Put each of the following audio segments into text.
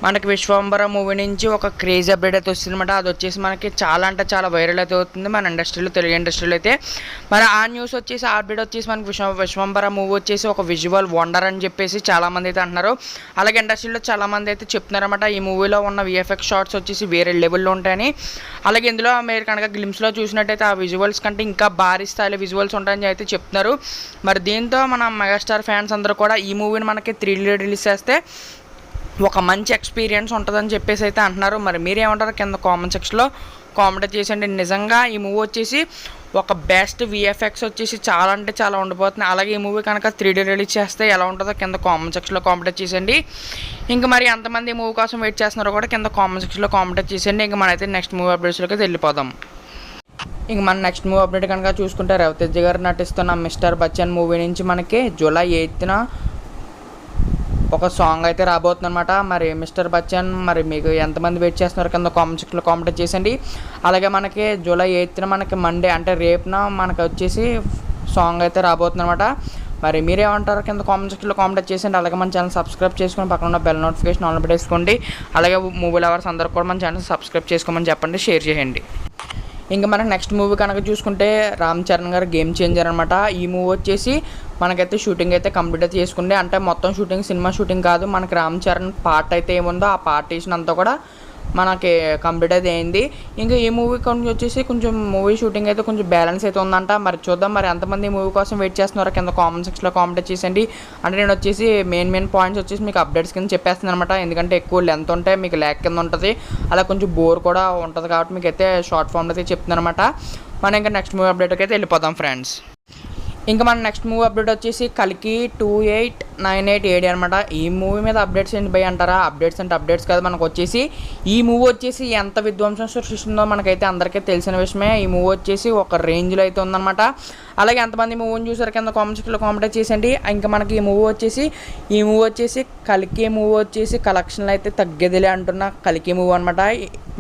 మనకి విశ్వంబర మూవీ నుంచి ఒక క్రేజీ అప్డేట్ అయితే వస్తుందన్నమాట. అది వచ్చేసి మనకి చాలా అంటే చాలా వైరల్ అయితే అవుతుంది మన ఇండస్ట్రీలో, తెలుగు ఇండస్ట్రీలో అయితే. మరి ఆ న్యూస్ వచ్చేసి, ఆ అప్డేట్ వచ్చేసి మనకి విశ్వంబర మూవీ వచ్చేసి ఒక విజువల్ వండర్ అని చెప్పేసి చాలామంది అయితే అంటున్నారు. అలాగే ఇండస్ట్రీలో చాలామంది అయితే చెప్తున్నారన్నమాట ఈ మూవీలో ఉన్న విఎఫ్ఎక్స్ షార్ట్స్ వచ్చేసి వేరే లెవెల్లో ఉంటాయని. అలాగే ఇందులో మీరు కనుక గ్లిమ్స్లో చూసినట్టయితే ఆ విజువల్స్ కంటే ఇంకా భారీ స్థాయిలో విజువల్స్ ఉంటాయని అయితే చెప్తున్నారు. మరి దీంతో మన మెగాస్టార్ ఫ్యాన్స్ అందరూ కూడా ఈ మూవీని మనకి 3D రిలీజ్ చేస్తే ఒక మంచి ఎక్స్పీరియన్స్ ఉంటుందని చెప్పేసి అయితే అంటున్నారు. మరి మీరేమంటారు కింద కామెంట్ సెక్షన్లో కామెంట్ చేసేయండి. నిజంగా ఈ మూవీ వచ్చేసి ఒక బెస్ట్ విఎఫ్ఎక్స్ వచ్చేసి చాలా అంటే చాలా ఉండిపోతుంది. అలాగే ఈ మూవీ కనుక 3D రిలీజ్ చేస్తే ఎలా ఉంటుందో కింద కామెంట్ సెక్షన్లో కామెంట్ చేసేయండి. ఇంకా మరి ఎంతమంది ఈ మూవీ కోసం వెయిట్ చేస్తున్నారో కూడా కింద కామెంట్ సెక్షన్లో కామెంట్ చేసేయండి. ఇంకా మనైతే నెక్స్ట్ మూవీ అప్డేట్స్లోకి వెళ్ళిపోదాం. ఇంక మన నెక్స్ట్ మూవీ అప్డేట్ కనుక చూసుకుంటే రవితేజ గారు నటిస్తున్న మిస్టర్ బచ్చన్ మూవీ నుంచి మనకి జూలై 8న ఒక సాంగ్ అయితే రాబోతుంది అనమాట. మరి మిస్టర్ బచ్చన్ మరి మీకు ఎంతమంది వెయిట్ చేస్తున్నారు కింద కామెంట్ సెక్షన్లో కామెంట్ చేసేయండి. అలాగే మనకి జూలై 8న మనకి మండే అంటే రేపున మనకి వచ్చేసి సాంగ్ అయితే రాబోతుంది అనమాట. మరి మీరేమంటారు కింద కామెంట్ సెక్షన్లో కామెంట్ చేసేయండి. అలాగే మన ఛానల్ సబ్స్క్రైబ్ చేసుకొని పక్కన ఉన్న బెల్ నోటిఫికేషన్ ఆన్ పెట్టేసుకోండి. అలాగే మూవీ లవర్స్ అందరూ కూడా మన ఛానల్ సబ్స్క్రైబ్ చేసుకోమని చెప్పండి, షేర్ చేయండి. ఇంకా మనకు నెక్స్ట్ మూవీ కనుక చూసుకుంటే రామ్ చరణ్ గారు గేమ్ చేంజర్ అనమాట. ఈ మూవీ వచ్చేసి మనకైతే షూటింగ్ అయితే కంప్లీట్ అయితే చేసుకుంటే, అంటే మొత్తం షూటింగ్ సినిమా షూటింగ్ కాదు, మనకి రామ్ చరణ్ పార్ట్ అయితే ఏముందో ఆ పార్టీషన్ అంతా కూడా మనకి కంప్లీట్ అయితే అయింది. ఇంకా ఈ మూవీ కొంచెం వచ్చేసి కొంచెం మూవీ షూటింగ్ అయితే కొంచెం బ్యాలెన్స్ అయితే ఉందంట. మరి చూద్దాం మరి ఎంతమంది ఈ మూవీ కోసం వెయిట్ చేస్తున్నారో కింద కామెంట్ సెక్షన్లో కామెంట్ చేసేయండి. అంటే నేను వచ్చేసి మెయిన్ పాయింట్స్ వచ్చేసి మీకు అప్డేట్స్ కింద చెప్పేస్తున్నాను అనమాట. ఎందుకంటే ఎక్కువ లెంత్ ఉంటే మీకు ల్యాక్ కింద ఉంటుంది, అలా కొంచెం బోర్ కూడా ఉంటుంది కాబట్టి మీకు అయితే షార్ట్ ఫామ్లో అయితే చెప్తున్నాను అనమాట. మనం ఇంకా నెక్స్ట్ మూవీ అప్డేట్కి అయితే వెళ్ళిపోదాం ఫ్రెండ్స్. ఇంకా మన నెక్స్ట్ మూవీ అప్డేట్ వచ్చేసి కల్కి 2898 అనమాట. ఈ మూవీ మీద అప్డేట్స్ ఏంటి భయ్ అంటారా? అప్డేట్స్ అంటే అప్డేట్స్ కాదు, మనకు వచ్చేసి ఈ మూవీ వచ్చేసి ఎంత విధ్వంసం సృష్టిస్తుందో మనకైతే అందరికీ తెలిసిన విషయమే. ఈ మూవీ వచ్చేసి ఒక రేంజ్లో అయితే ఉందన్నమాట. అలాగే ఎంతమంది మూవీని చూసారు కింద కామెంట్ సెక్షన్లో కామెంట్ చేసేయండి. ఇంకా మనకి ఈ మూవీ వచ్చేసి కల్కి మూవీ వచ్చేసి కలెక్షన్లు అయితే తగ్గేదిలే అంటున్న కల్కి మూవీ అనమాట.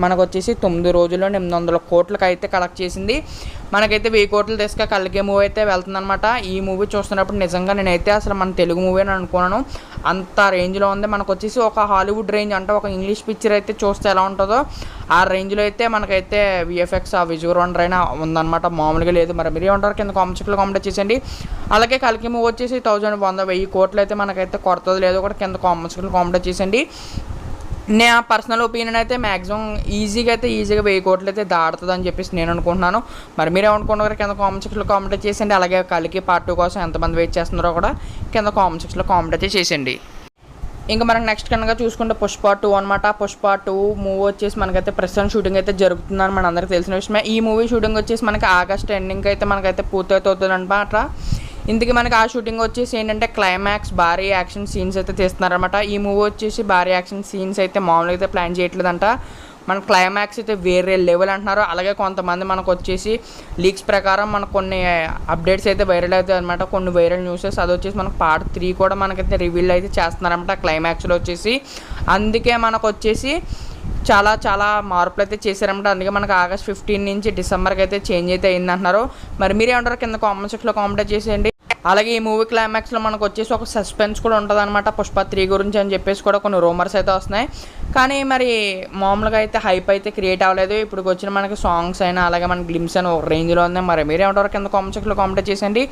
మనకు వచ్చేసి 9 రోజుల్లో 800 కోట్లకు అయితే కలెక్ట్ చేసింది. మనకైతే 1000 కోట్లు తీసుక కల్కి మూవీ అయితే వెళ్తుందనమాట. ఈ మూవీ చూస్తున్నప్పుడు నిజంగా నేనైతే అసలు మన తెలుగు మూవీ అని అనుకున్నాను, అంత రేంజ్లో ఉంది. మనకు వచ్చేసి ఒక హాలీవుడ్ రేంజ్ అంటే ఒక ఇంగ్లీష్ పిక్చర్ అయితే చూస్తే ఎలా ఉంటుందో ఆ రేంజ్లో అయితే మనకైతే విఎఫ్ఎక్స్ ఆ విజువల్ వండర్ అయినా ఉందన్నమాట, మామూలుగా లేదు. మరి మీరు ఏమంటారు కింద కామెంట్ సెక్షన్లో కామెంట్ చేసేయండి. అలాగే కల్కి మూవీ వచ్చేసి 1000 కోట్లు అయితే మనకైతే కొరతది లేదో కూడా కింద కామెంట్ సెక్షన్లో కామెంట్ చేసేయండి. నా పర్సనల్ ఒపీనియన్ అయితే మ్యాక్సిమం ఈజీగా 1000 కోట్లు అయితే దాడుతుంది అని చెప్పేసి నేను అనుకుంటున్నాను. మరి మీరు ఏమనుకుంటున్నారు కింద కామెంట్ సెక్షన్లో కామెంట్ చేసేయండి. అలాగే కల్కి పార్ట్ 2 కోసం ఎంతమంది వెయిట్ చేస్తున్నారో కూడా కింద కామెంట్ సెక్షన్లో కామెంట్ అయితే చేసేయండి. ఇంకా మనకు నెక్స్ట్ కనుక చూసుకుంటే పుష్ప 2 అనమాట. పుష్ప 2 మూవీ వచ్చేసి మనకైతే ప్రస్తుతం షూటింగ్ అయితే జరుగుతుందని మన అందరికీ తెలిసిన విషయమే. ఈ మూవీ షూటింగ్ వచ్చేసి మనకి ఆగస్ట్ ఎండింగ్ అయితే మనకైతే పూర్తవుతుంది అనమాట. ఇందుకే మనకి ఆ షూటింగ్ వచ్చేసి ఏంటంటే క్లైమాక్స్ భారీ యాక్షన్ సీన్స్ అయితే తీస్తున్నారనమాట. ఈ మూవీ వచ్చేసి భారీ యాక్షన్ సీన్స్ అయితే మామూలుగా అయితే ప్లాన్ చేయట్లేదంట. మన క్లైమాక్స్ అయితే వేరే లెవెల్ అంటున్నారు. అలాగే కొంతమంది మనకు వచ్చేసి లీక్స్ ప్రకారం మనకు కొన్ని అప్డేట్స్ అయితే వైరల్ అవుతాయి అనమాట, కొన్ని వైరల్ న్యూసెస్. అది వచ్చేసి మనకు పార్ట్ 3 కూడా మనకైతే రివీల్ అయితే చేస్తున్నారనమాట క్లైమాక్స్లో వచ్చేసి. అందుకే మనకు వచ్చేసి చాలా మార్పులు అయితే చేశారనమాట. అందుకే మనకు ఆగస్ట్ 15 నుంచి డిసెంబర్కి అయితే చేంజ్ అయితే అయిందంటున్నారు. మరి మీరేమంటారు కింద కామెంట్ సెక్షన్లో కామెంట్ చేసేయండి. అలాగే ఈ మూవీ క్లైమాక్స్లో మనకు వచ్చేసి ఒక సస్పెన్స్ కూడా ఉంటుంది అనమాట పుష్ప 3 గురించి అని చెప్పేసి కూడా కొన్ని రూమర్స్ అయితే వస్తున్నాయి. కానీ మరి మామూలుగా అయితే హైప్ అయితే క్రియేట్ అవ్వలేదు. ఇప్పుడు వచ్చిన మనకి సాంగ్స్ అయినా అలాగే మన గ్లిమ్స్ అయినా ఒక రేంజ్లో ఉంది. మరి మీరేమంటారో కింద కామెంట్ సెక్షన్లో కామెంట్ చేసేయండి.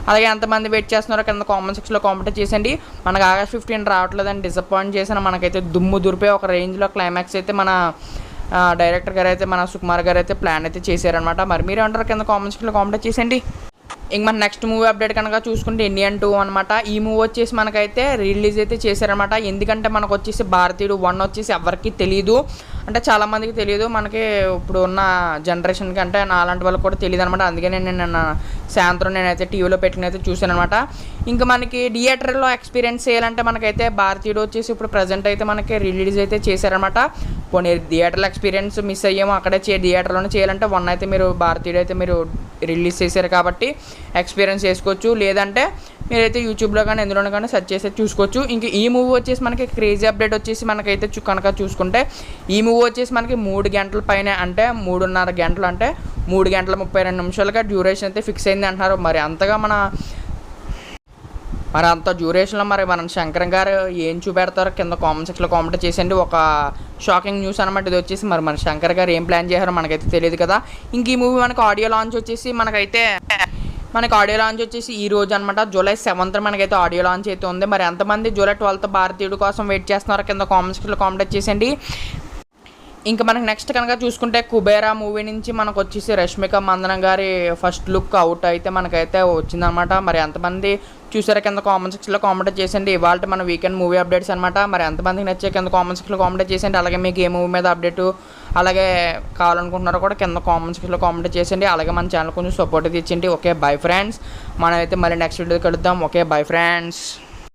అలాగే ఎంతమంది వెయిట్ చేస్తున్నారో కింద కామెంట్ సెక్షన్లో కామెంట్ చేసేయండి. మనకు ఆగస్ట్ 15 రావట్లేదని డిసప్పాయింట్ చేసిన మనకైతే దుమ్ము దురిపే ఒక రేంజ్లో క్లైమాక్స్ అయితే మన డైరెక్టర్ గారు అయితే మన సుకుమార్ గారు అయితే ప్లాన్ అయితే చేశారనమాట. మరి మీరేమంటారో కింద కామెంట్ సెక్షన్లో కామెంట్ చేసేయండి. ఇంక మన నెక్స్ట్ మూవీ అప్డేట్ కనుక చూసుకుంటే ఇండియన్ 2 అనమాట. ఈ మూవీ వచ్చేసి మనకైతే రిలీజ్ అయితే చేశారనమాట. ఎందుకంటే మనకు వచ్చేసి భారతీయుడు 1 వచ్చేసి ఎవరికి తెలియదు, అంటే చాలామందికి తెలియదు. మనకి ఇప్పుడు ఉన్న జనరేషన్కి అంటే నాలాంటి వాళ్ళకి కూడా తెలియదు అనమాట. అందుకే నేను సాయంత్రం నేనైతే టీవీలో పెట్టినైతే చూశాను అనమాట. ఇంకా మనకి థియేటర్లో ఎక్స్పీరియన్స్ చేయాలంటే మనకైతే భారతీయుడు వచ్చేసి ఇప్పుడు ప్రజెంట్ అయితే మనకి రిలీజ్ అయితే చేశారనమాట. కొన్ని థియేటర్లో ఎక్స్పీరియన్స్ మిస్ అయ్యాము, అక్కడే థియేటర్లోనే చేయాలంటే 1 అయితే మీరు భారతీయుడు అయితే మీరు రిలీజ్ చేశారు కాబట్టి ఎక్స్పీరియన్స్ చేసుకోవచ్చు. లేదంటే మీరైతే యూట్యూబ్లో కానీ ఎందులోనే కానీ సెర్చ్ చేసి చూసుకోవచ్చు. ఇంక ఈ మూవీ వచ్చేసి మనకి క్రేజీ అప్డేట్ వచ్చేసి మనకైతే కనుక చూసుకుంటే ఈ మూవీ వచ్చేసి మనకి 3 గంటల పైన అంటే 3.5 గంటలు అంటే 3 గంటల 32 నిమిషాలుగా డ్యూరేషన్ అయితే ఫిక్స్ అయింది అంటున్నారు. మరి అంతగా మన మరి అంత డ్యూరేషన్లో మరి మన శంకర్ గారు ఏం చూపెడతారో కింద కామెంట్ సెక్షన్లో కామెంట్ చేసేయండి. ఒక షాకింగ్ న్యూస్ అనమాట ఇది వచ్చేసి. మరి మన శంకర్ గారు ఏం ప్లాన్ చేశారో మనకైతే తెలియదు కదా. ఇంక ఈ మూవీ మనకు ఆడియో లాంచ్ వచ్చేసి ఈ రోజు అనమాట, జూలై 7th మనకైతే ఆడియో లాంచ్ అయితే ఉంది. మరి ఎంతమంది జూలై 12th భారతీయుడు కోసం వెయిట్ చేస్తున్నారో కింద కామెంట్ సెక్షన్లో కామెంట్ చేసేయండి. ఇంకా మనకు నెక్స్ట్ కనుక చూసుకుంటే కుబేరా మూవీ నుంచి మనకు వచ్చేసి రష్మిక మందన గారి ఫస్ట్ లుక్ అవుట్ అయితే మనకైతే వచ్చిందనమాట. మరి ఎంతమంది చూసారా కింద కామెంట్ సెక్షన్లో కామెంట్ చేసేయండి. ఇవాళ మన వీకెండ్ మూవీ అప్డేట్స్ అనమాట. మరి ఎంతమందికి నచ్చే కింద కామెంట్ సెక్షన్లో కామెంట్ చేసేయండి. అలాగే మీకు ఏ మూవీ మీద అప్డేట్ అలాగే కావాలనుకుంటున్నారో కూడా కింద కామెంట్ సెక్షన్లో కామెంట్ చేసేయండి. అలాగే మన ఛానల్ కొంచెం సపోర్ట్ ఇచ్చేయండి. ఓకే బై ఫ్రెండ్స్, మనమైతే మళ్ళీ నెక్స్ట్ వీడియో కలుద్దాం. Okay bye friends.